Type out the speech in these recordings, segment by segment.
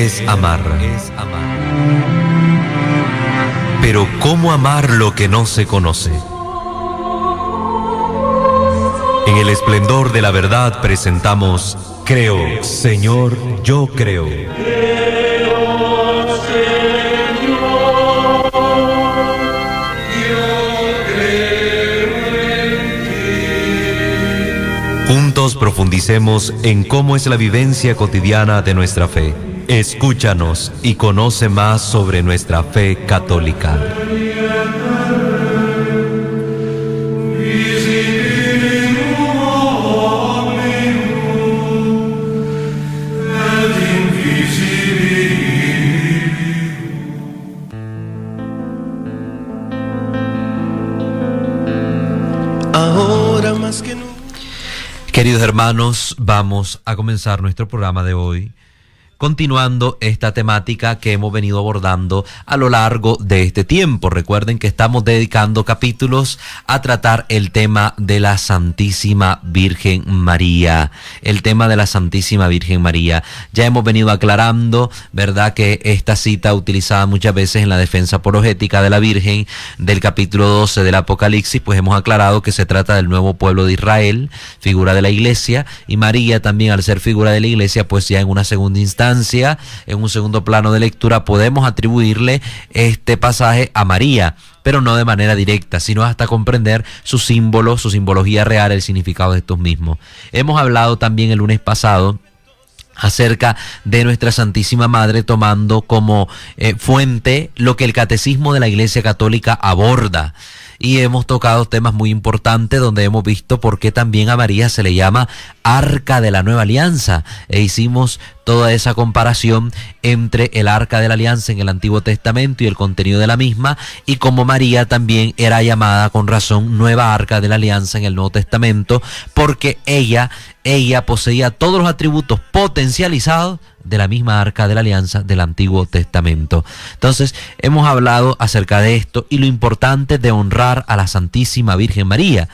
es amar. Pero ¿cómo amar lo que no se conoce? En el esplendor de la verdad presentamos Creo, Señor, yo creo. Juntos profundicemos en cómo es la vivencia cotidiana de nuestra fe. Escúchanos y conoce más sobre nuestra fe católica. Ahora más que nunca. Queridos hermanos, vamos a comenzar nuestro programa de hoy continuando esta temática que hemos venido abordando a lo largo de este tiempo. Recuerden que estamos dedicando capítulos a tratar el tema de la Santísima Virgen María. El tema de la Santísima Virgen María. Ya hemos venido aclarando, ¿verdad?, que esta cita utilizada muchas veces en la defensa apologética de la Virgen del capítulo 12 del Apocalipsis, pues hemos aclarado que se trata del nuevo pueblo de Israel, figura de la Iglesia, y María también, al ser figura de la Iglesia, pues ya en una segunda instancia, en un segundo plano de lectura, podemos atribuirle este pasaje a María, pero no de manera directa, sino hasta comprender su símbolo, su simbología real, el significado de estos mismos. Hemos hablado también el lunes pasado acerca de nuestra Santísima Madre, tomando como fuente lo que el Catecismo de la Iglesia Católica aborda. Y hemos tocado temas muy importantes donde hemos visto por qué también a María se le llama Arca de la Nueva Alianza. E hicimos toda esa comparación entre el Arca de la Alianza en el Antiguo Testamento y el contenido de la misma, y como María también era llamada con razón Nueva Arca de la Alianza en el Nuevo Testamento, porque ella poseía todos los atributos potencializados de la misma Arca de la Alianza del Antiguo Testamento. Entonces, hemos hablado acerca de esto y lo importante de honrar a la Santísima Virgen María.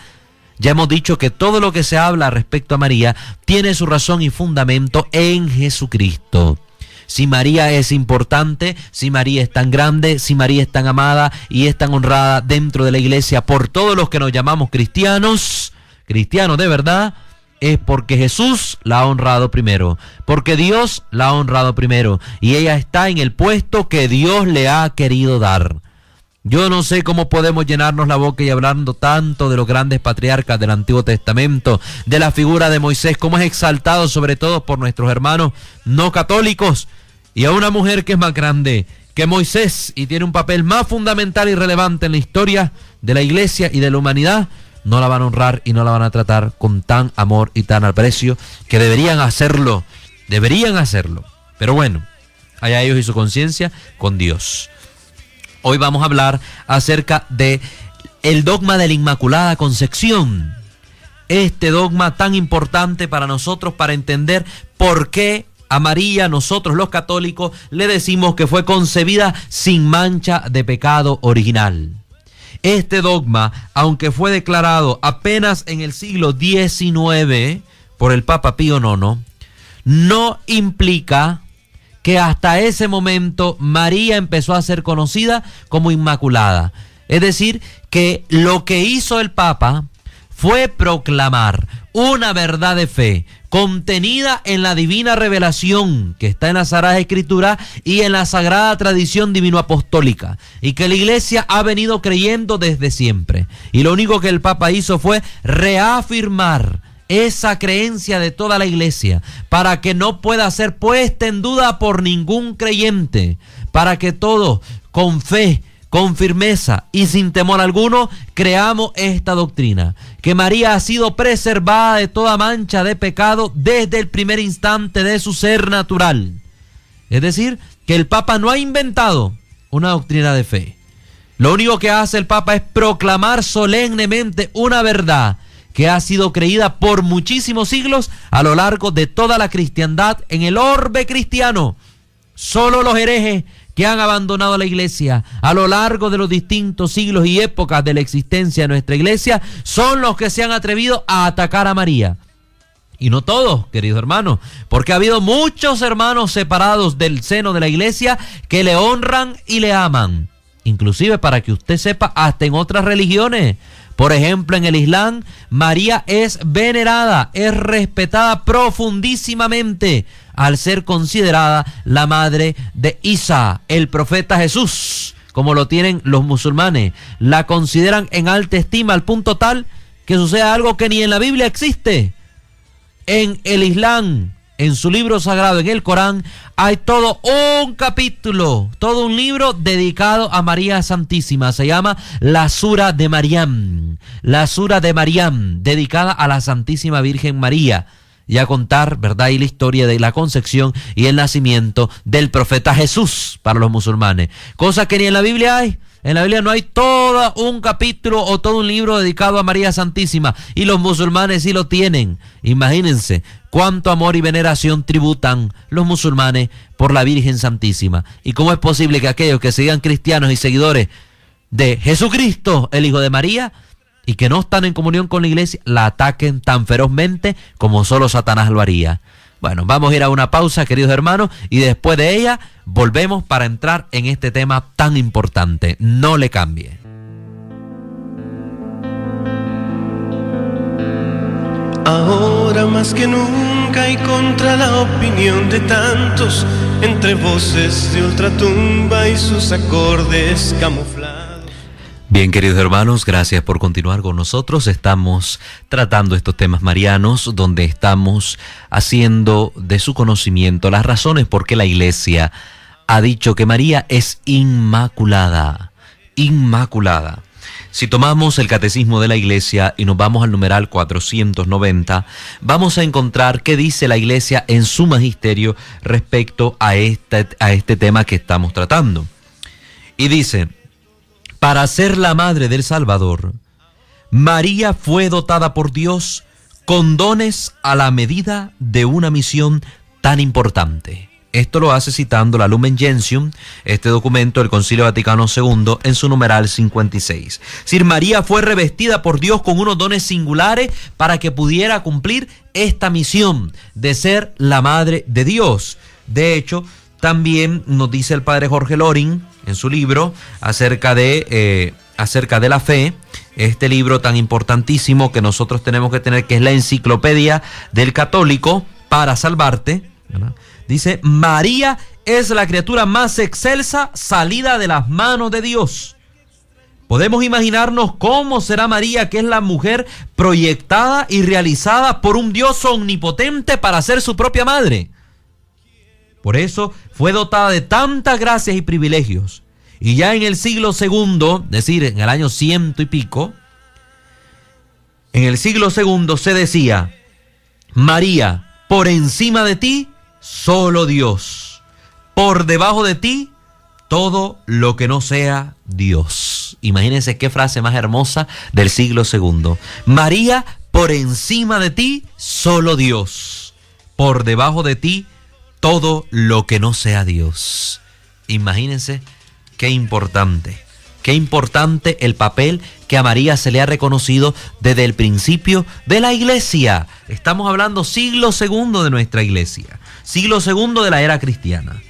Ya hemos dicho que todo lo que se habla respecto a María tiene su razón y fundamento en Jesucristo. Si María es importante, si María es tan grande, si María es tan amada y es tan honrada dentro de la Iglesia por todos los que nos llamamos cristianos de verdad, es porque Jesús la ha honrado primero, porque Dios la ha honrado primero, y ella está en el puesto que Dios le ha querido dar. Yo no sé cómo podemos llenarnos la boca y hablando tanto de los grandes patriarcas del Antiguo Testamento, de la figura de Moisés, cómo es exaltado sobre todo por nuestros hermanos no católicos, y a una mujer que es más grande que Moisés y tiene un papel más fundamental y relevante en la historia de la Iglesia y de la humanidad, no la van a honrar y no la van a tratar con tan amor y tan aprecio que deberían hacerlo. Pero bueno, allá ellos y su conciencia con Dios. Hoy vamos a hablar acerca de el dogma de la Inmaculada Concepción. Este dogma tan importante para nosotros, para entender por qué a María nosotros los católicos le decimos que fue concebida sin mancha de pecado original. Este dogma, aunque fue declarado apenas en el siglo XIX por el Papa Pío IX, no implica que hasta ese momento María empezó a ser conocida como Inmaculada. Es decir, que lo que hizo el Papa fue proclamar una verdad de fe contenida en la divina revelación que está en la Sagrada Escritura y en la sagrada tradición divino-apostólica, y que la Iglesia ha venido creyendo desde siempre. Y lo único que el Papa hizo fue reafirmar esa creencia de toda la Iglesia para que no pueda ser puesta en duda por ningún creyente, para que todos con fe, con firmeza y sin temor alguno creamos esta doctrina, que María ha sido preservada de toda mancha de pecado desde el primer instante de su ser natural. Es decir, que el Papa no ha inventado una doctrina de fe. Lo único que hace el Papa es proclamar solemnemente una verdad que ha sido creída por muchísimos siglos a lo largo de toda la cristiandad en el orbe cristiano. Solo los herejes que han abandonado la Iglesia a lo largo de los distintos siglos y épocas de la existencia de nuestra Iglesia son los que se han atrevido a atacar a María. Y no todos, queridos hermanos, porque ha habido muchos hermanos separados del seno de la iglesia que le honran y le aman. Inclusive, para que usted sepa, hasta en otras religiones. Por ejemplo, en el Islam, María es venerada, es respetada profundísimamente al ser considerada la madre de Isa, el profeta Jesús, como lo tienen los musulmanes. La consideran en alta estima al punto tal que sucede algo que ni en la Biblia existe. En el Islam, en su libro sagrado, en el Corán, hay todo un capítulo, todo un libro dedicado a María Santísima. Se llama la Sura de Mariam. La Sura de Mariam, dedicada a la Santísima Virgen María. Y a contar, ¿verdad?, y la historia de la concepción y el nacimiento del profeta Jesús para los musulmanes. Cosa que ni en la Biblia hay. En la Biblia no hay todo un capítulo o todo un libro dedicado a María Santísima, y los musulmanes sí lo tienen. Imagínense cuánto amor y veneración tributan los musulmanes por la Virgen Santísima. ¿Y cómo es posible que aquellos que se digan cristianos y seguidores de Jesucristo, el Hijo de María, y que no están en comunión con la iglesia, la ataquen tan ferozmente como solo Satanás lo haría? Bueno, vamos a ir a una pausa, queridos hermanos, y después de ella volvemos para entrar en este tema tan importante. No le cambie. Ahora más que nunca y contra la opinión de tantos, entre voces de ultratumba y sus acordes camuflados. Bien, queridos hermanos, gracias por continuar con nosotros. Estamos tratando estos temas marianos, donde estamos haciendo de su conocimiento las razones por qué la Iglesia ha dicho que María es inmaculada. Inmaculada. Si tomamos el Catecismo de la Iglesia y nos vamos al numeral 490, vamos a encontrar qué dice la Iglesia en su magisterio respecto a este tema que estamos tratando. Y dice: para ser la madre del Salvador, María fue dotada por Dios con dones a la medida de una misión tan importante. Esto lo hace citando la Lumen Gentium, este documento del Concilio Vaticano II, en su numeral 56. Es decir, María fue revestida por Dios con unos dones singulares para que pudiera cumplir esta misión de ser la madre de Dios. De hecho, también nos dice el padre Jorge Loring en su libro acerca de la fe, este libro tan importantísimo que nosotros tenemos que tener, que es la Enciclopedia del Católico para Salvarte, ¿verdad? Dice: María es la criatura más excelsa salida de las manos de Dios. Podemos imaginarnos cómo será María, que es la mujer proyectada y realizada por un Dios omnipotente para ser su propia madre. Por eso fue dotada de tantas gracias y privilegios. Y ya en el siglo II, es decir, en el año 100 y pico, en el siglo II se decía: María, por encima de ti, solo Dios. Por debajo de ti, todo lo que no sea Dios. Imagínense qué frase más hermosa del siglo II. María, por encima de ti, solo Dios. Por debajo de ti, todo lo que no sea Dios. Imagínense qué importante el papel que a María se le ha reconocido desde el principio de la iglesia. Estamos hablando siglo II de nuestra iglesia, siglo II de la era cristiana.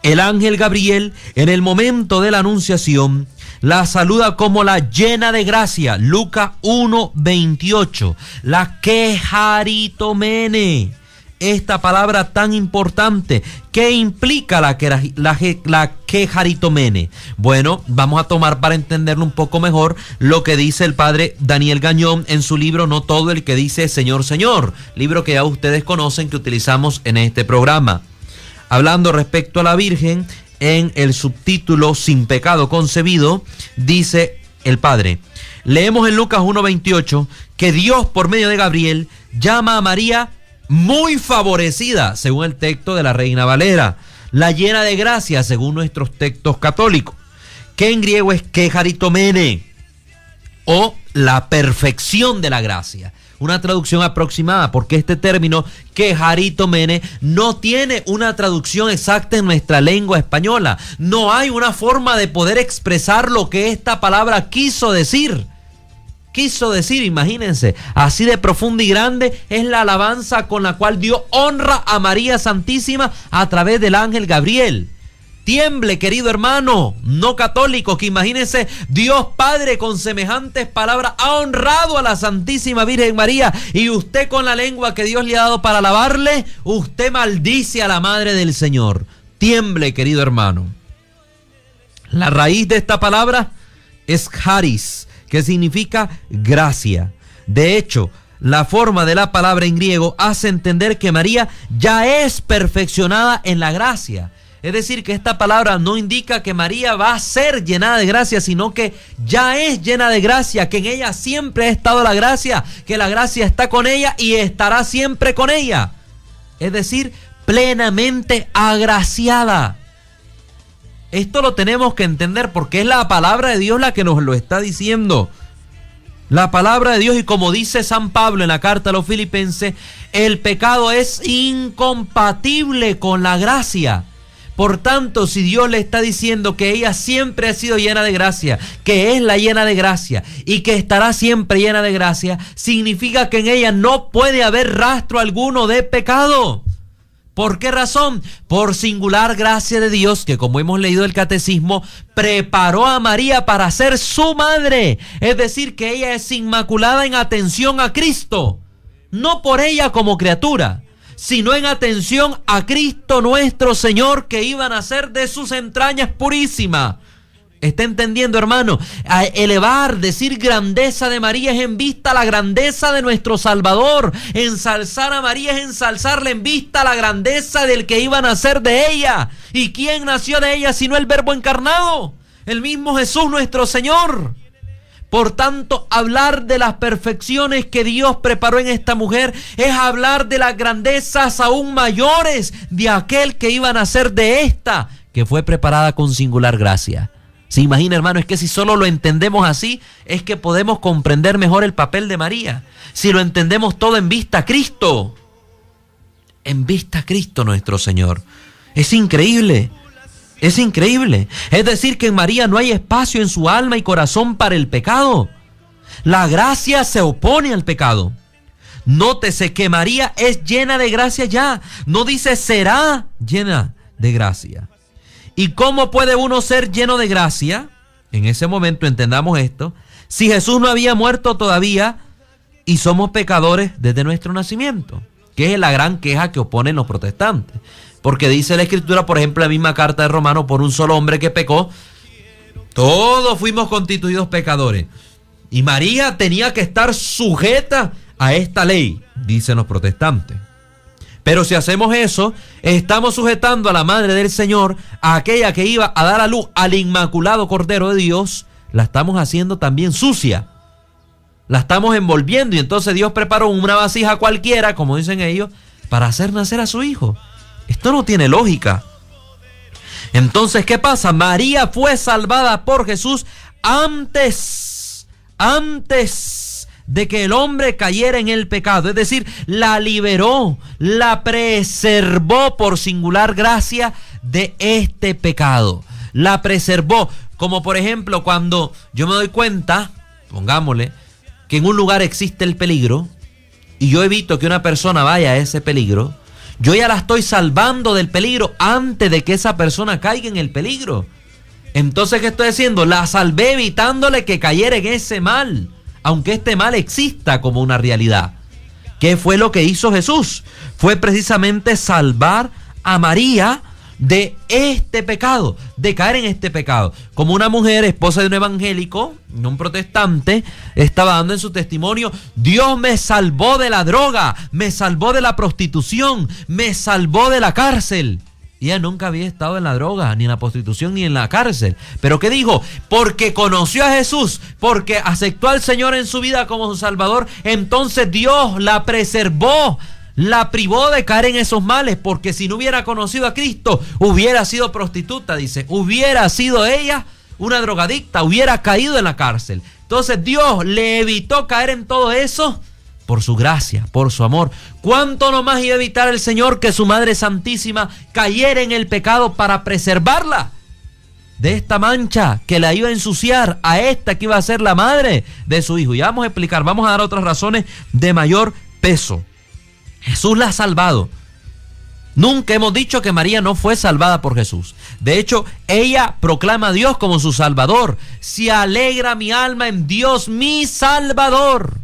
El ángel Gabriel, en el momento de la anunciación, la saluda como la llena de gracia, Lucas 1:28, la quejaritomene. Esta palabra tan importante, ¿qué implica la quejaritomene? Bueno, vamos a tomar para entenderlo un poco mejor lo que dice el padre Daniel Gañón en su libro No Todo el que dice Señor, Señor, libro que ya ustedes conocen, que utilizamos en este programa. Hablando respecto a la Virgen, en el subtítulo Sin pecado concebido, dice el padre: leemos en Lucas 1:28 que Dios, por medio de Gabriel, llama a María muy favorecida, según el texto de la Reina Valera, la llena de gracia, según nuestros textos católicos, que en griego es quejaritomene, o la perfección de la gracia. Una traducción aproximada, porque este término quejaritomene no tiene una traducción exacta en nuestra lengua española. No hay una forma de poder expresar lo que esta palabra quiso decir. quiso decir, imagínense, así de profunda y grande es la alabanza con la cual Dios honra a María Santísima a través del ángel Gabriel. Tiemble, querido hermano, no católico, que imagínense, Dios Padre con semejantes palabras ha honrado a la Santísima Virgen María, y usted con la lengua que Dios le ha dado para alabarle, usted maldice a la Madre del Señor. Tiemble, querido hermano. La raíz de esta palabra es charis, que significa gracia. De hecho, la forma de la palabra en griego hace entender que María ya es perfeccionada en la gracia. Es decir, que esta palabra no indica que María va a ser llenada de gracia, sino que ya es llena de gracia, que en ella siempre ha estado la gracia, que la gracia está con ella y estará siempre con ella. Es decir, plenamente agraciada. Esto lo tenemos que entender porque es la palabra de Dios la que nos lo está diciendo. La palabra de Dios, y como dice San Pablo en la carta a los Filipenses, el pecado es incompatible con la gracia. Por tanto, si Dios le está diciendo que ella siempre ha sido llena de gracia, que es la llena de gracia y que estará siempre llena de gracia, significa que en ella no puede haber rastro alguno de pecado. ¿Por qué razón? Por singular gracia de Dios, que como hemos leído el catecismo, preparó a María para ser su madre. Es decir, que ella es inmaculada en atención a Cristo. No por ella como criatura, sino en atención a Cristo nuestro Señor, que iba a nacer de sus entrañas purísimas. ¿Está entendiendo, hermano? A elevar, decir grandeza de María es en vista a la grandeza de nuestro Salvador. Ensalzar a María es ensalzarle en vista a la grandeza del que iba a nacer de ella. ¿Y quién nació de ella sino el Verbo encarnado? El mismo Jesús nuestro Señor. Por tanto, hablar de las perfecciones que Dios preparó en esta mujer es hablar de las grandezas aún mayores de aquel que iba a nacer de esta, que fue preparada con singular gracia. ¿Se imagina, hermano? Es que si solo lo entendemos así, es que podemos comprender mejor el papel de María. Si lo entendemos todo en vista a Cristo. En vista a Cristo nuestro Señor. Es increíble. Es increíble. Es decir, que en María no hay espacio en su alma y corazón para el pecado. La gracia se opone al pecado. Nótese que María es llena de gracia ya. No dice será llena de gracia. ¿Y cómo puede uno ser lleno de gracia? En ese momento entendamos esto. Si Jesús no había muerto todavía y somos pecadores desde nuestro nacimiento, que es la gran queja que oponen los protestantes. Porque dice la Escritura, por ejemplo, la misma carta de Romanos, por un solo hombre que pecó, todos fuimos constituidos pecadores. Y María tenía que estar sujeta a esta ley, dicen los protestantes. Pero si hacemos eso, estamos sujetando a la Madre del Señor, a aquella que iba a dar a luz al Inmaculado Cordero de Dios, la estamos haciendo también sucia. La estamos envolviendo, y entonces Dios preparó una vasija cualquiera, como dicen ellos, para hacer nacer a su Hijo. Esto no tiene lógica. Entonces, ¿qué pasa? María fue salvada por Jesús antes de que el hombre cayera en el pecado. Es decir, la liberó, la preservó por singular gracia de este pecado. La preservó. Como por ejemplo, cuando yo me doy cuenta, pongámosle, que en un lugar existe el peligro y yo evito que una persona vaya a ese peligro, yo ya la estoy salvando del peligro antes de que esa persona caiga en el peligro. Entonces, ¿qué estoy haciendo? La salvé evitándole que cayera en ese mal, aunque este mal exista como una realidad. ¿Qué fue lo que hizo Jesús? Fue precisamente salvar a María de este pecado, de caer en este pecado. Como una mujer, esposa de un evangélico, no un protestante, estaba dando en su testimonio: Dios me salvó de la droga, me salvó de la prostitución, me salvó de la cárcel. Y ella nunca había estado en la droga, ni en la prostitución, ni en la cárcel. ¿Pero qué dijo? Porque conoció a Jesús, porque aceptó al Señor en su vida como su Salvador, entonces Dios la preservó, la privó de caer en esos males, porque si no hubiera conocido a Cristo, hubiera sido prostituta, dice, hubiera sido ella una drogadicta, hubiera caído en la cárcel. Entonces Dios le evitó caer en todo eso por su gracia, por su amor. ¿Cuánto nomás iba a evitar el Señor que su Madre Santísima cayera en el pecado para preservarla? de esta mancha que la iba a ensuciar a esta que iba a ser la madre de su hijo. Y vamos a explicar, vamos a dar otras razones de mayor peso. Jesús la ha salvado. Nunca hemos dicho que María no fue salvada por Jesús. De hecho, ella proclama a Dios como su Salvador. Se alegra mi alma en Dios, mi Salvador.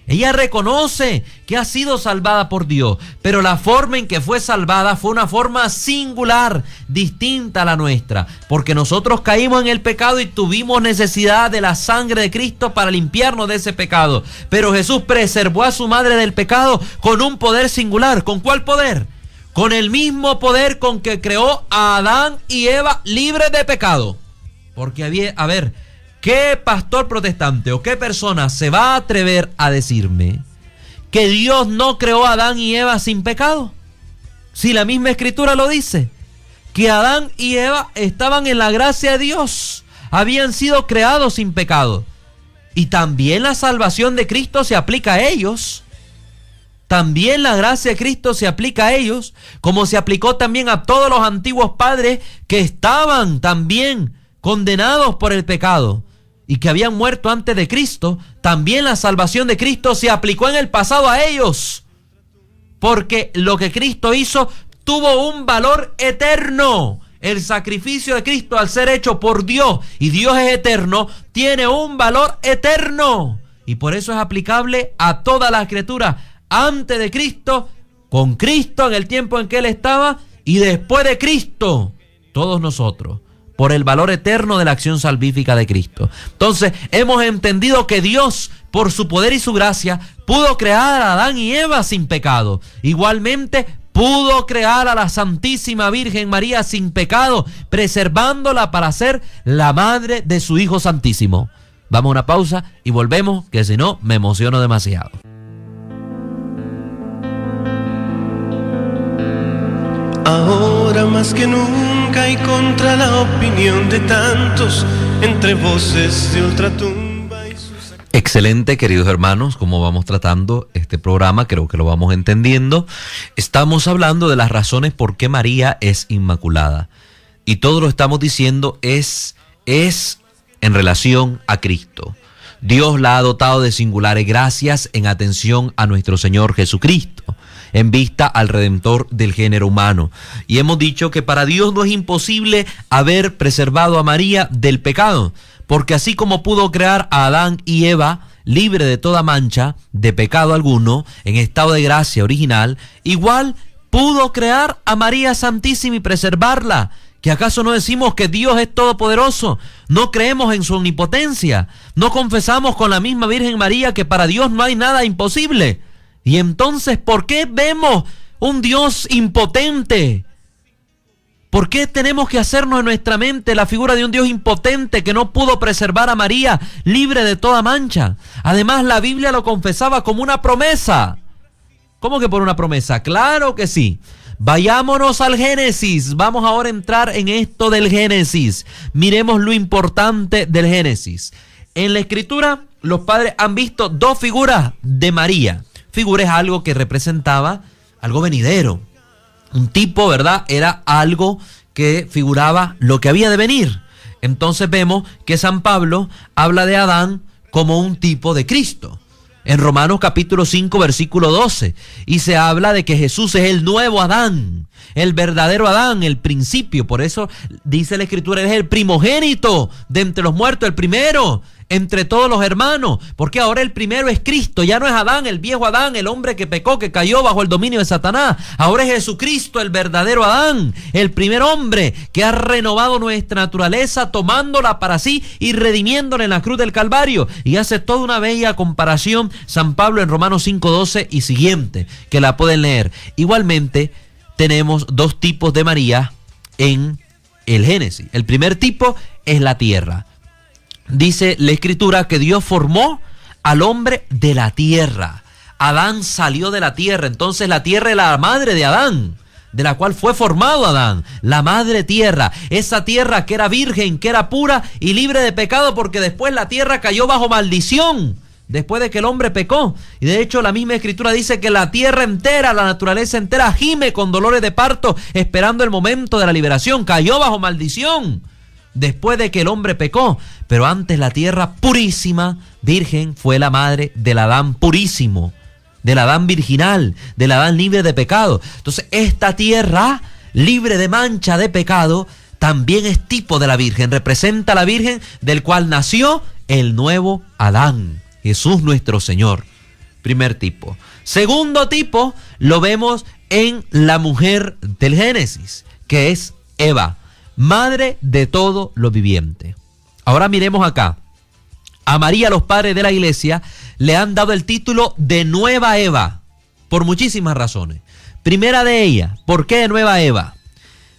Ella reconoce que ha sido salvada por Dios, pero la forma en que fue salvada fue una forma singular, distinta a la nuestra, porque nosotros caímos en el pecado y tuvimos necesidad de la sangre de Cristo para limpiarnos de ese pecado. Pero Jesús preservó a su madre del pecado con un poder singular. ¿Con cuál poder? Con el mismo poder con que creó a Adán y Eva libres de pecado. Porque ¿qué pastor protestante o qué persona se va a atrever a decirme que Dios no creó a Adán y Eva sin pecado? Si la misma Escritura lo dice, que Adán y Eva estaban en la gracia de Dios, habían sido creados sin pecado. Y también la salvación de Cristo se aplica a ellos. También la gracia de Cristo se aplica a ellos, como se aplicó también a todos los antiguos padres que estaban también condenados por el pecado y que habían muerto antes de Cristo. También la salvación de Cristo se aplicó en el pasado a ellos, porque lo que Cristo hizo tuvo un valor eterno. El sacrificio de Cristo, al ser hecho por Dios, y Dios es eterno, tiene un valor eterno, y por eso es aplicable a toda la criatura, antes de Cristo, con Cristo en el tiempo en que Él estaba, y después de Cristo, todos nosotros, por el valor eterno de la acción salvífica de Cristo. Entonces, hemos entendido que Dios, por su poder y su gracia, pudo crear a Adán y Eva sin pecado. Igualmente, pudo crear a la Santísima Virgen María sin pecado, preservándola para ser la madre de su Hijo Santísimo. Vamos a una pausa y volvemos, que si no, me emociono demasiado. Ahora más que nunca y contra la opinión de tantos, entre voces de ultratumba y sus... Excelente, queridos hermanos, como vamos tratando este programa, creo que lo vamos entendiendo. Estamos hablando de las razones por qué María es inmaculada. Y todo lo estamos diciendo es en relación a Cristo. Dios la ha dotado de singulares gracias en atención a nuestro Señor Jesucristo, en vista al Redentor del género humano. Y hemos dicho que para Dios no es imposible haber preservado a María del pecado, porque así como pudo crear a Adán y Eva libre de toda mancha, de pecado alguno, en estado de gracia original, igual pudo crear a María Santísima y preservarla. ¿Que acaso no decimos que Dios es todopoderoso? ¿No creemos en su omnipotencia? ¿No confesamos con la misma Virgen María que para Dios no hay nada imposible? Y entonces, ¿por qué vemos un Dios impotente? ¿Por qué tenemos que hacernos en nuestra mente la figura de un Dios impotente que no pudo preservar a María libre de toda mancha? Además, la Biblia lo confesaba como una promesa. ¿Cómo que por una promesa? Claro que sí. Vayámonos al Génesis. Vamos ahora a entrar en esto del Génesis. Miremos lo importante del Génesis. En la Escritura, los padres han visto dos figuras de María. Figura es algo que representaba algo venidero. Un tipo, ¿verdad? Era algo que figuraba lo que había de venir. Entonces vemos que San Pablo habla de Adán como un tipo de Cristo. En Romanos capítulo 5, versículo 12. Y se habla de que Jesús es el nuevo Adán, el verdadero Adán, el principio. Por eso dice la Escritura, Él es el primogénito de entre los muertos, el primero entre todos los hermanos. Porque ahora el primero es Cristo, ya no es Adán, el viejo Adán, el hombre que pecó, que cayó bajo el dominio de Satanás. Ahora es Jesucristo, el verdadero Adán, el primer hombre que ha renovado nuestra naturaleza, tomándola para sí y redimiéndola en la cruz del Calvario. Y hace toda una bella comparación San Pablo en Romanos 5:12 y siguiente, que la pueden leer. Igualmente tenemos dos tipos de María en el Génesis. El primer tipo es la tierra. Dice la Escritura que Dios formó al hombre de la tierra. Adán salió de la tierra, entonces la tierra es la madre de Adán, de la cual fue formado Adán, la madre tierra, esa tierra que era virgen, que era pura y libre de pecado, porque después la tierra cayó bajo maldición, después de que el hombre pecó. Y de hecho la misma Escritura dice que la tierra entera, la naturaleza entera gime con dolores de parto, esperando el momento de la liberación. Cayó bajo maldición. después de que el hombre pecó, pero antes la tierra purísima, virgen, fue la madre del Adán purísimo, del Adán virginal, del Adán libre de pecado. Entonces esta tierra libre de mancha de pecado también es tipo de la Virgen, representa a la Virgen del cual nació el nuevo Adán, Jesús nuestro Señor. Primer tipo. Segundo tipo lo vemos en la mujer del Génesis, que es Eva, madre de todo lo viviente. Ahora miremos acá. A María los padres de la iglesia le han dado el título de Nueva Eva, por muchísimas razones. Primera de ellas, ¿por qué de Nueva Eva?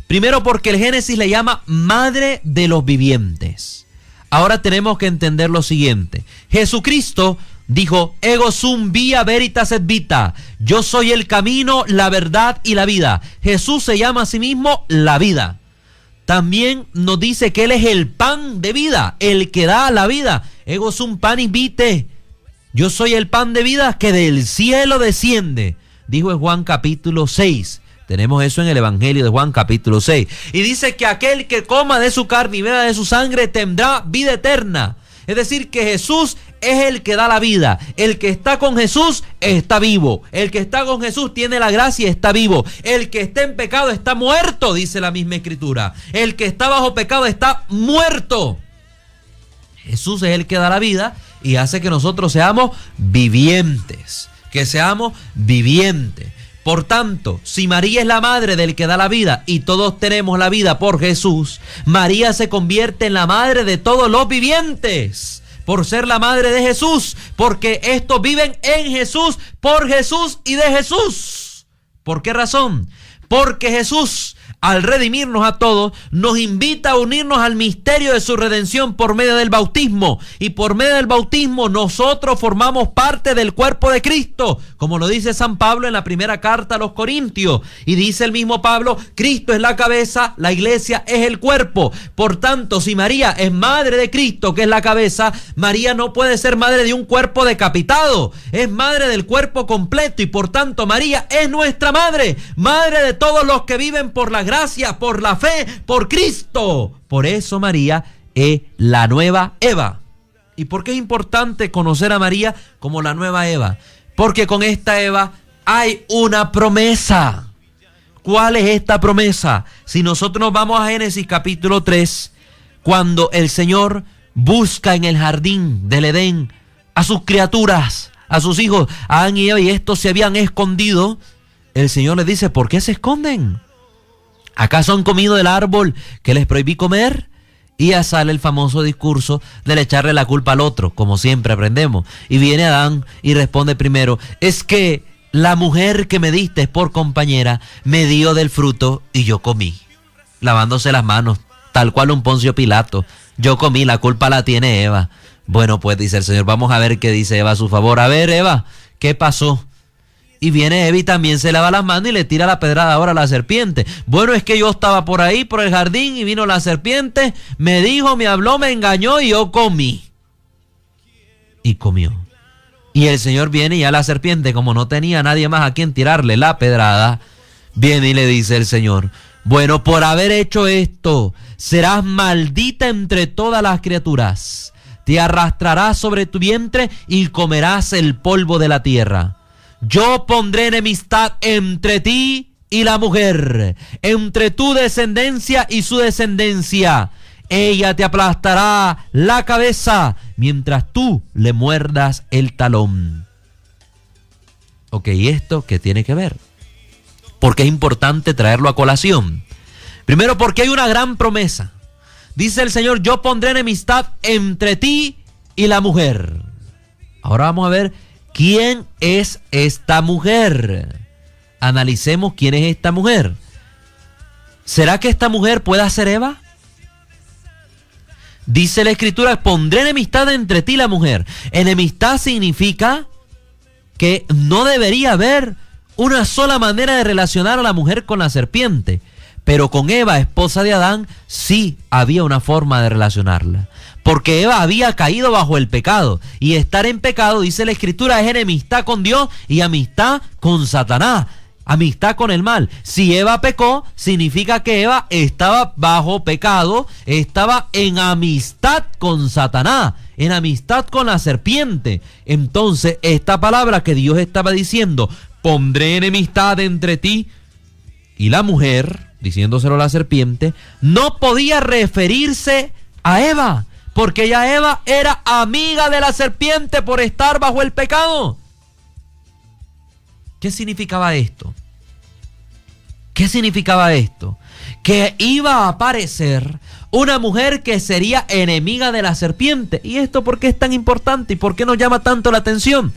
Primero porque el Génesis le llama madre de los vivientes. Ahora tenemos que entender lo siguiente. Jesucristo dijo, ego sum via veritas et vita. Yo soy el camino, la verdad y la vida. Jesús se llama a sí mismo la vida. También nos dice que Él es el pan de vida, el que da la vida. Ego sum panis vitae. Yo soy el pan de vida que del cielo desciende. Dijo en Juan capítulo 6. Tenemos eso en el Evangelio de Juan capítulo 6. Y dice que aquel que coma de su carne y beba de su sangre tendrá vida eterna. Es decir, que Jesús es el que da la vida. El que está con Jesús está vivo. El que está con Jesús tiene la gracia y está vivo. El que está en pecado está muerto, dice la misma Escritura. El que está bajo pecado está muerto. Jesús es el que da la vida y hace que nosotros seamos vivientes. Que seamos vivientes. Por tanto, si María es la madre del que da la vida y todos tenemos la vida por Jesús, María se convierte en la madre de todos los vivientes, por ser la madre de Jesús, porque estos viven en Jesús, por Jesús y de Jesús. ¿Por qué razón? Porque Jesús, al redimirnos a todos, nos invita a unirnos al misterio de su redención por medio del bautismo. Y por medio del bautismo nosotros formamos parte del cuerpo de Cristo, como lo dice San Pablo en la primera carta a los Corintios. Y dice el mismo Pablo, Cristo es la cabeza, la iglesia es el cuerpo. Por tanto, si María es madre de Cristo, que es la cabeza, María no puede ser madre de un cuerpo decapitado. Es madre del cuerpo completo y por tanto María es nuestra madre, madre de todos los que viven por la gracia, por la fe, por Cristo. Por eso María es la nueva Eva. ¿Y por qué es importante conocer a María como la nueva Eva? Porque con esta Eva hay una promesa. ¿Cuál es esta promesa? Si nosotros nos vamos a Génesis capítulo 3, cuando el Señor busca en el jardín del Edén a sus criaturas, a sus hijos, a Adán y Eva, y estos se habían escondido, el Señor les dice, ¿por qué se esconden? ¿Acaso han comido del árbol que les prohibí comer? Y ya sale el famoso discurso de echarle la culpa al otro, como siempre aprendemos. Y viene Adán y responde primero, es que la mujer que me diste por compañera me dio del fruto y yo comí. Lavándose las manos, tal cual un Poncio Pilato. Yo comí, la culpa la tiene Eva. Bueno, pues dice el Señor, vamos a ver qué dice Eva a su favor. A ver, Eva, ¿qué pasó? Y viene Eva y también se lava las manos y le tira la pedrada ahora a la serpiente. Bueno, es que yo estaba por ahí, por el jardín, y vino la serpiente, me dijo, me habló, me engañó y yo comí. Y comió. Y el Señor viene y ya la serpiente, como no tenía nadie más a quien tirarle la pedrada, viene y le dice el Señor, bueno, por haber hecho esto, serás maldita entre todas las criaturas. Te arrastrarás sobre tu vientre y comerás el polvo de la tierra. Yo pondré enemistad entre ti y la mujer, entre tu descendencia y su descendencia. Ella te aplastará la cabeza, mientras tú le muerdas el talón. Ok, ¿y esto qué tiene que ver? Porque es importante traerlo a colación. Primero, porque hay una gran promesa. Dice el Señor, yo pondré enemistad entre ti y la mujer. Ahora vamos a ver ¿quién es esta mujer? Analicemos quién es esta mujer. ¿Será que esta mujer pueda ser Eva? Dice la Escritura, pondré enemistad entre ti y la mujer. Enemistad significa que no debería haber una sola manera de relacionar a la mujer con la serpiente. Pero con Eva, esposa de Adán, sí había una forma de relacionarla. Porque Eva había caído bajo el pecado. Y estar en pecado, dice la Escritura, es enemistad con Dios y amistad con Satanás. amistad con el mal. Si Eva pecó, significa que Eva estaba bajo pecado, estaba en amistad con Satanás, en amistad con la serpiente. Entonces, esta palabra que Dios estaba diciendo, pondré enemistad entre ti y la mujer, diciéndoselo a la serpiente, no podía referirse a Eva, porque ya Eva era amiga de la serpiente por estar bajo el pecado. ¿Qué significaba esto? ¿Qué significaba esto? Que iba a aparecer una mujer que sería enemiga de la serpiente. ¿Y esto por qué es tan importante y por qué nos llama tanto la atención?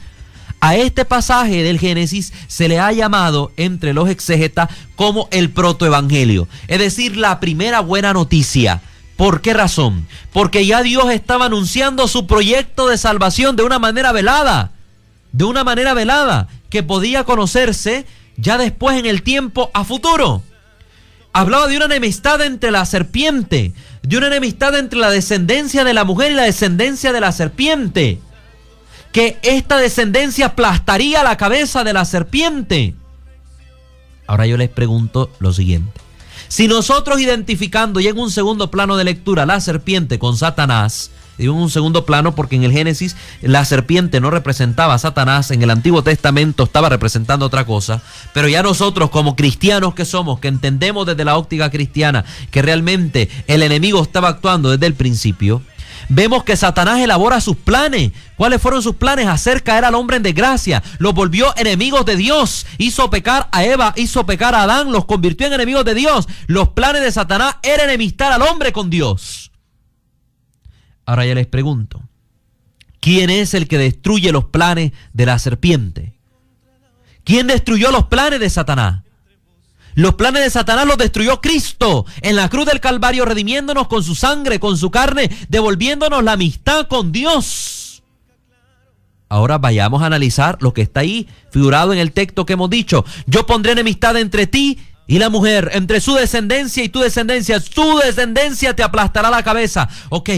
A este pasaje del Génesis se le ha llamado entre los exégetas como el protoevangelio, es decir, la primera buena noticia. ¿Por qué razón? Porque ya Dios estaba anunciando su proyecto de salvación de una manera velada, que podía conocerse ya después en el tiempo a futuro. Hablaba de una enemistad entre la serpiente, de una enemistad entre la descendencia de la mujer y la descendencia de la serpiente, que esta descendencia aplastaría la cabeza de la serpiente. Ahora yo les pregunto lo siguiente: si nosotros identificando ya en un segundo plano de lectura la serpiente con Satanás, digo en un segundo plano porque en el Génesis la serpiente no representaba a Satanás, en el Antiguo Testamento estaba representando otra cosa, pero ya nosotros como cristianos que somos, que entendemos desde la óptica cristiana que realmente el enemigo estaba actuando desde el principio, vemos que Satanás elabora sus planes. ¿Cuáles fueron sus planes? Hacer caer al hombre en desgracia. Los volvió enemigos de Dios. Hizo pecar a Eva, hizo pecar a Adán, los convirtió en enemigos de Dios. Los planes de Satanás eran enemistar al hombre con Dios. Ahora ya les pregunto, ¿quién es el que destruye los planes de la serpiente? ¿Quién destruyó los planes de Satanás? Los planes de Satanás los destruyó Cristo en la cruz del Calvario, redimiéndonos con su sangre, con su carne, devolviéndonos la amistad con Dios. Ahora vayamos a analizar lo que está ahí figurado en el texto que hemos dicho. Yo pondré enemistad entre ti y la mujer, entre su descendencia y tu descendencia. Su descendencia te aplastará la cabeza. Ok.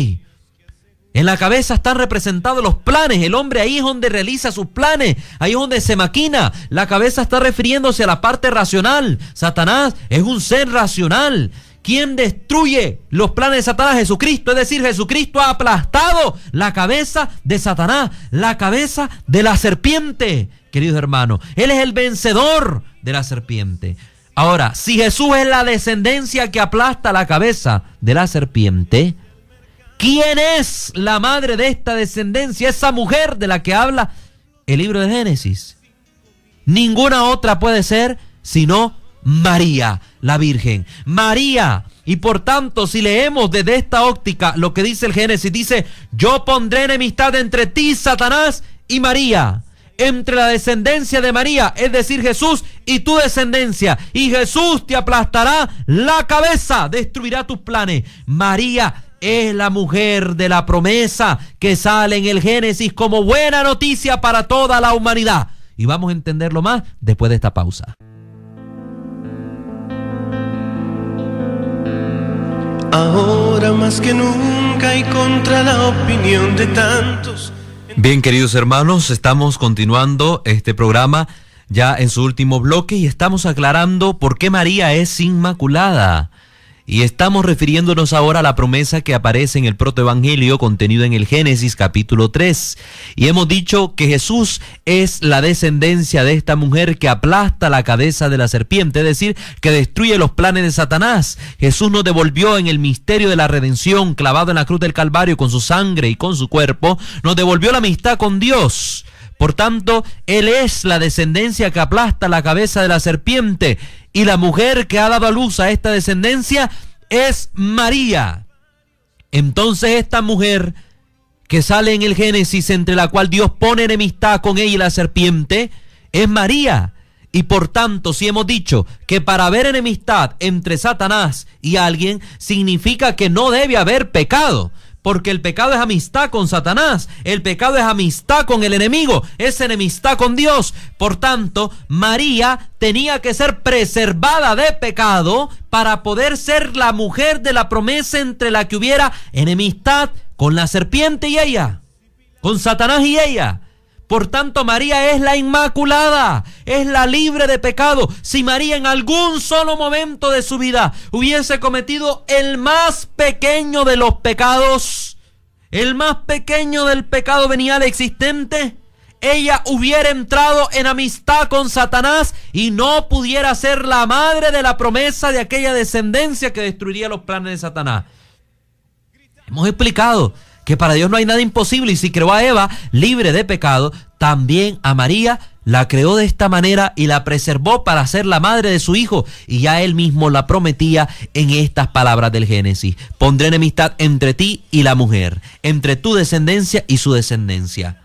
En la cabeza están representados los planes. El hombre ahí es donde realiza sus planes, ahí es donde se maquina. La cabeza está refiriéndose a la parte racional. Satanás es un ser racional. ¿Quién destruye los planes de Satanás? Jesucristo. Es decir, Jesucristo ha aplastado la cabeza de Satanás, la cabeza de la serpiente, queridos hermanos. Él es el vencedor de la serpiente. Ahora, si Jesús es la descendencia que aplasta la cabeza de la serpiente, ¿quién es la madre de esta descendencia? Esa mujer de la que habla el libro de Génesis. Ninguna otra puede ser sino María, la Virgen. María. Y por tanto, si leemos desde esta óptica lo que dice el Génesis, dice: yo pondré enemistad entre ti, Satanás, y María. Entre la descendencia de María, es decir, Jesús, y tu descendencia. Y Jesús te aplastará la cabeza, destruirá tus planes. María es la mujer de la promesa que sale en el Génesis como buena noticia para toda la humanidad. Y vamos a entenderlo más después de esta pausa. Ahora más que nunca y contra la opinión de tantos. Bien, queridos hermanos, estamos continuando este programa ya en su último bloque y estamos aclarando por qué María es inmaculada. Y estamos refiriéndonos ahora a la promesa que aparece en el protoevangelio contenido en el Génesis capítulo 3. Y hemos dicho que Jesús es la descendencia de esta mujer que aplasta la cabeza de la serpiente, es decir, que destruye los planes de Satanás. Jesús nos devolvió en el misterio de la redención, clavado en la cruz del Calvario con su sangre y con su cuerpo, nos devolvió la amistad con Dios. Por tanto, Él es la descendencia que aplasta la cabeza de la serpiente, y la mujer que ha dado a luz a esta descendencia es María. Entonces esta mujer que sale en el Génesis, entre la cual Dios pone enemistad con ella y la serpiente, es María. Y por tanto, si hemos dicho que para haber enemistad entre Satanás y alguien, significa que no debe haber pecado. Porque el pecado es amistad con Satanás, el pecado es amistad con el enemigo, es enemistad con Dios. Por tanto, María tenía que ser preservada de pecado para poder ser la mujer de la promesa, entre la que hubiera enemistad con la serpiente y ella, con Satanás y ella. Por tanto, María es la inmaculada, es la libre de pecado. Si María en algún solo momento de su vida hubiese cometido el más pequeño de los pecados, el más pequeño del pecado venial existente, ella hubiera entrado en amistad con Satanás y no pudiera ser la madre de la promesa de aquella descendencia que destruiría los planes de Satanás. Hemos explicado que para Dios no hay nada imposible, y si creó a Eva libre de pecado, también a María la creó de esta manera y la preservó para ser la madre de su hijo, y ya él mismo la prometía en estas palabras del Génesis: pondré enemistad entre ti y la mujer, entre tu descendencia y su descendencia.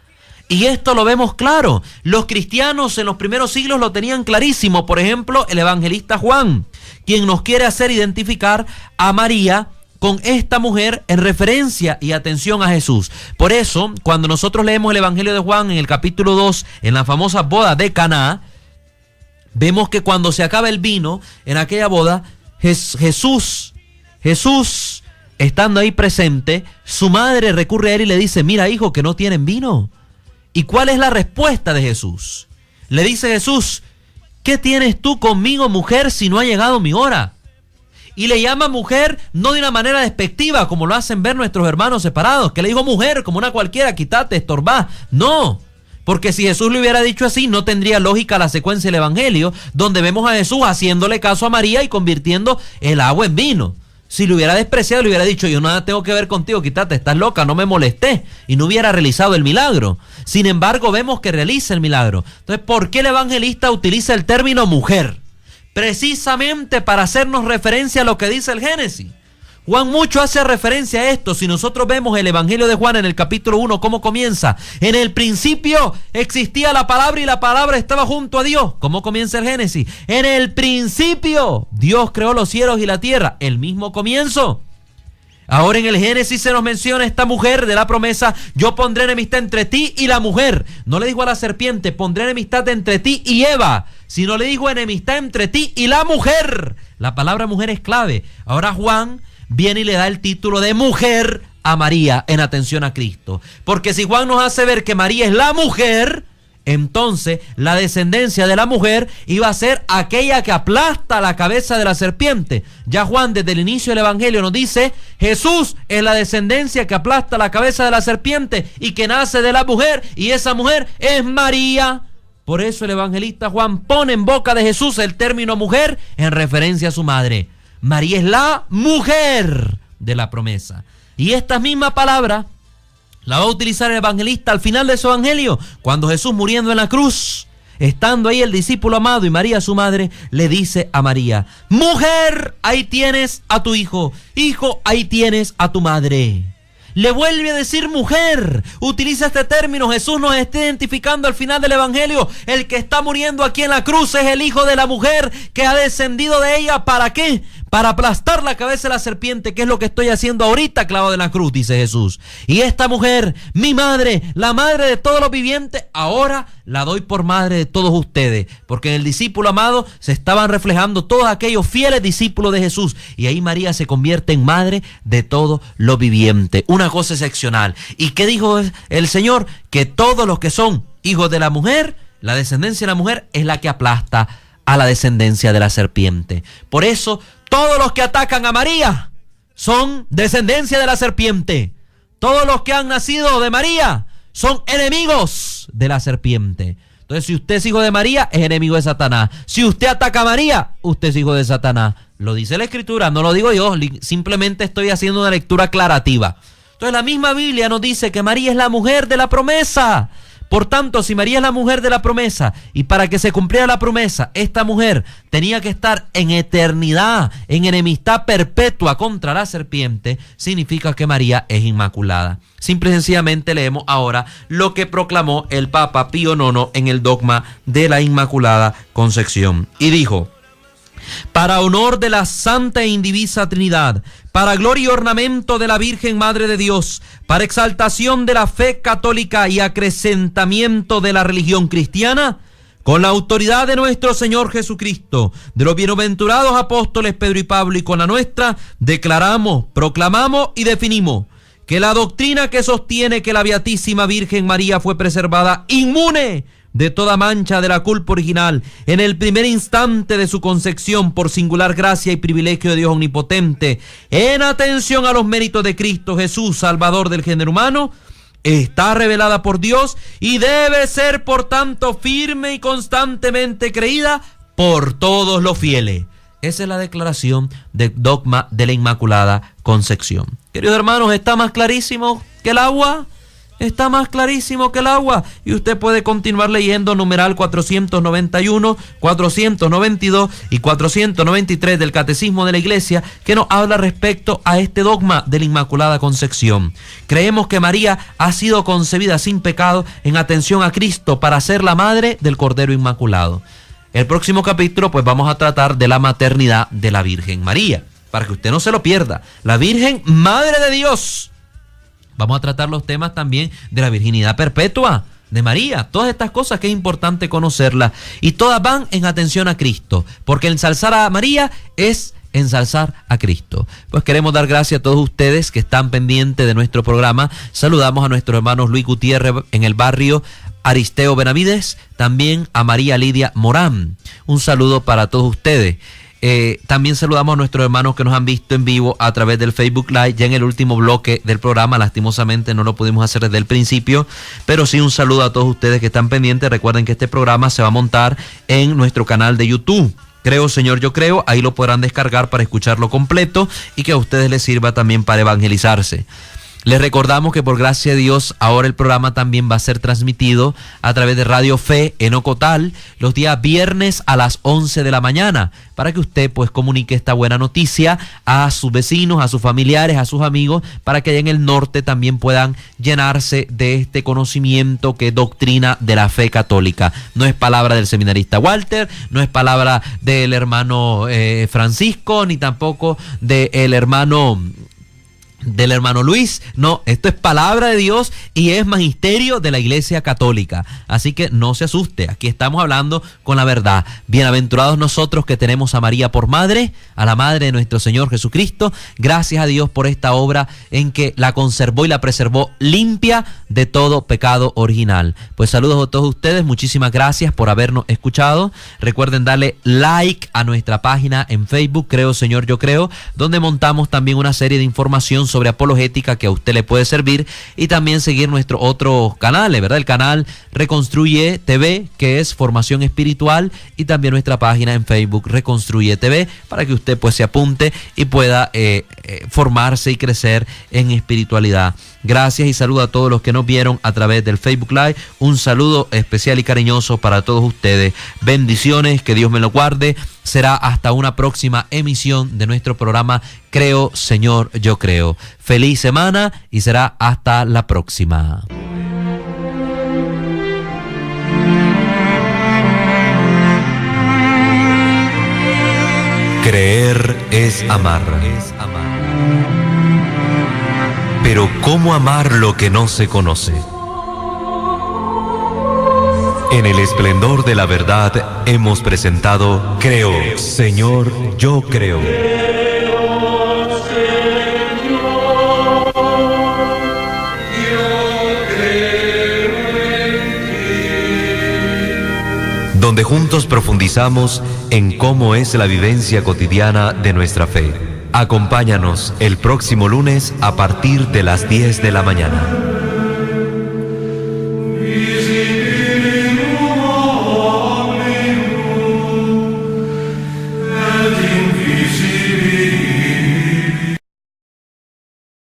Y esto lo vemos claro. Los cristianos en los primeros siglos lo tenían clarísimo. Por ejemplo, el evangelista Juan, quien nos quiere hacer identificar a María con esta mujer en referencia y atención a Jesús. Por eso, cuando nosotros leemos el Evangelio de Juan en el capítulo 2, en la famosa boda de Caná, vemos que cuando se acaba el vino en aquella boda, Jesús, estando ahí presente, su madre recurre a él y le dice: mira, hijo, que no tienen vino. ¿Y cuál es la respuesta de Jesús? Le dice Jesús: ¿qué tienes tú conmigo, mujer, si no ha llegado mi hora? Y le llama mujer no de una manera despectiva, como lo hacen ver nuestros hermanos separados, que le digo mujer como una cualquiera, quítate, estorbá. No, porque si Jesús le hubiera dicho así, no tendría lógica la secuencia del Evangelio, donde vemos a Jesús haciéndole caso a María y convirtiendo el agua en vino. Si le hubiera despreciado, le hubiera dicho: yo nada tengo que ver contigo, quítate, estás loca, no me molesté, y no hubiera realizado el milagro. Sin embargo, vemos que realiza el milagro. Entonces, ¿por qué el evangelista utiliza el término mujer? Precisamente para hacernos referencia a lo que dice el Génesis. Juan mucho hace referencia a esto. Si nosotros vemos el Evangelio de Juan en el capítulo 1, ¿cómo comienza? En el principio existía la palabra y la palabra estaba junto a Dios. ¿Cómo comienza el Génesis? En el principio Dios creó los cielos y la tierra. El mismo comienzo. Ahora en el Génesis se nos menciona esta mujer de la promesa: yo pondré enemistad entre ti y la mujer. No le dijo a la serpiente: pondré enemistad entre ti y Eva, sino le dijo: enemistad entre ti y la mujer. La palabra mujer es clave. Ahora Juan viene y le da el título de mujer a María en atención a Cristo. Porque si Juan nos hace ver que María es la mujer, entonces la descendencia de la mujer iba a ser aquella que aplasta la cabeza de la serpiente. Ya Juan desde el inicio del Evangelio nos dice: Jesús es la descendencia que aplasta la cabeza de la serpiente y que nace de la mujer, y esa mujer es María. Por eso el evangelista Juan pone en boca de Jesús el término mujer en referencia a su madre. María es la mujer de la promesa. Y esta misma palabra la va a utilizar el evangelista al final de su evangelio, cuando Jesús, muriendo en la cruz, estando ahí el discípulo amado y María su madre, le dice a María: mujer, ahí tienes a tu hijo, hijo, ahí tienes a tu madre. Le vuelve a decir mujer, utiliza este término. Jesús nos está identificando al final del evangelio: el que está muriendo aquí en la cruz es el hijo de la mujer que ha descendido de ella. ¿Para qué? Para aplastar la cabeza de la serpiente, que es lo que estoy haciendo ahorita clavado en la cruz, dice Jesús. Y esta mujer, mi madre, la madre de todos los vivientes, ahora la doy por madre de todos ustedes, porque en el discípulo amado se estaban reflejando todos aquellos fieles discípulos de Jesús, y ahí María se convierte en madre de todos los vivientes. Una cosa excepcional. ¿Y qué dijo el Señor? Que todos los que son hijos de la mujer, la descendencia de la mujer es la que aplasta a la descendencia de la serpiente. Por eso todos los que atacan a María son descendencia de la serpiente. Todos los que han nacido de María son enemigos de la serpiente. Entonces, si usted es hijo de María, es enemigo de Satanás. Si usted ataca a María, usted es hijo de Satanás. Lo dice la Escritura, no lo digo yo, simplemente estoy haciendo una lectura aclarativa. Entonces, la misma Biblia nos dice que María es la mujer de la promesa. Por tanto, si María es la mujer de la promesa, y para que se cumpliera la promesa, esta mujer tenía que estar en eternidad, en enemistad perpetua contra la serpiente, significa que María es inmaculada. Simple y sencillamente leemos ahora lo que proclamó el Papa Pío IX en el dogma de la Inmaculada Concepción. Y dijo: para honor de la Santa e Indivisa Trinidad, para gloria y ornamento de la Virgen Madre de Dios, para exaltación de la fe católica y acrecentamiento de la religión cristiana, con la autoridad de nuestro Señor Jesucristo, de los bienaventurados apóstoles Pedro y Pablo, y con la nuestra, declaramos, proclamamos y definimos que la doctrina que sostiene que la Beatísima Virgen María fue preservada inmune de toda mancha de la culpa original en el primer instante de su concepción por singular gracia y privilegio de Dios omnipotente, en atención a los méritos de Cristo Jesús, Salvador del género humano, está revelada por Dios y debe ser por tanto firme y constantemente creída por todos los fieles. Esa es la declaración del dogma de la Inmaculada Concepción. Queridos hermanos, ¿está más clarísimo que el agua? Está más clarísimo que el agua. Y usted puede continuar leyendo numeral 491, 492 y 493 del Catecismo de la Iglesia, que nos habla respecto a este dogma de la Inmaculada Concepción. Creemos que María ha sido concebida sin pecado en atención a Cristo para ser la madre del Cordero Inmaculado. El próximo capítulo pues vamos a tratar de la maternidad de la Virgen María, para que usted no se lo pierda. La Virgen Madre de Dios. Vamos a tratar los temas también de la virginidad perpetua de María. Todas estas cosas que es importante conocerlas. Y todas van en atención a Cristo, porque ensalzar a María es ensalzar a Cristo. Pues queremos dar gracias a todos ustedes que están pendientes de nuestro programa. Saludamos a nuestros hermanos Luis Gutiérrez en el barrio Aristeo Benavides, también a María Lidia Morán. Un saludo para todos ustedes. También saludamos a nuestros hermanos que nos han visto en vivo a través del Facebook Live, ya en el último bloque del programa. Lastimosamente no lo pudimos hacer desde el principio, pero sí un saludo a todos ustedes que están pendientes. Recuerden que este programa se va a montar en nuestro canal de YouTube. Creo, Señor, yo creo. Ahí lo podrán descargar para escucharlo completo y que a ustedes les sirva también para evangelizarse. Les recordamos que por gracia de Dios ahora el programa también va a ser transmitido a través de Radio Fe en Ocotal los días viernes a las 11 de la mañana, para que usted pues comunique esta buena noticia a sus vecinos, a sus familiares, a sus amigos, para que allá en el norte también puedan llenarse de este conocimiento que es doctrina de la fe católica. No es palabra del seminarista Walter, no es palabra del hermano Francisco, ni tampoco del hermano Luis. No, esto es palabra de Dios y es magisterio de la Iglesia Católica. Así que no se asuste, aquí estamos hablando con la verdad. Bienaventurados nosotros que tenemos a María por madre, a la madre de nuestro Señor Jesucristo. Gracias a Dios por esta obra en que la conservó y la preservó limpia de todo pecado original. Pues saludos a todos ustedes, muchísimas gracias por habernos escuchado. Recuerden darle like a nuestra página en Facebook, Creo Señor Yo Creo, donde montamos también una serie de información sobre apologética que a usted le puede servir, y también seguir nuestros otros canales, ¿verdad? El canal Reconstruye TV, que es formación espiritual, y también nuestra página en Facebook Reconstruye TV, para que usted pues se apunte y pueda formarse y crecer en espiritualidad. Gracias y saludo a todos los que nos vieron a través del Facebook Live. Un saludo especial y cariñoso para todos ustedes. Bendiciones, que Dios me lo guarde. Será hasta una próxima emisión de nuestro programa Creo, Señor, Yo Creo. Feliz semana y será hasta la próxima. Creer es amar. Pero ¿cómo amar lo que no se conoce? En el esplendor de la verdad hemos presentado Creo, Señor, Yo Creo. Donde juntos profundizamos en cómo es la vivencia cotidiana de nuestra fe. Acompáñanos el próximo lunes a partir de las 10 de la mañana.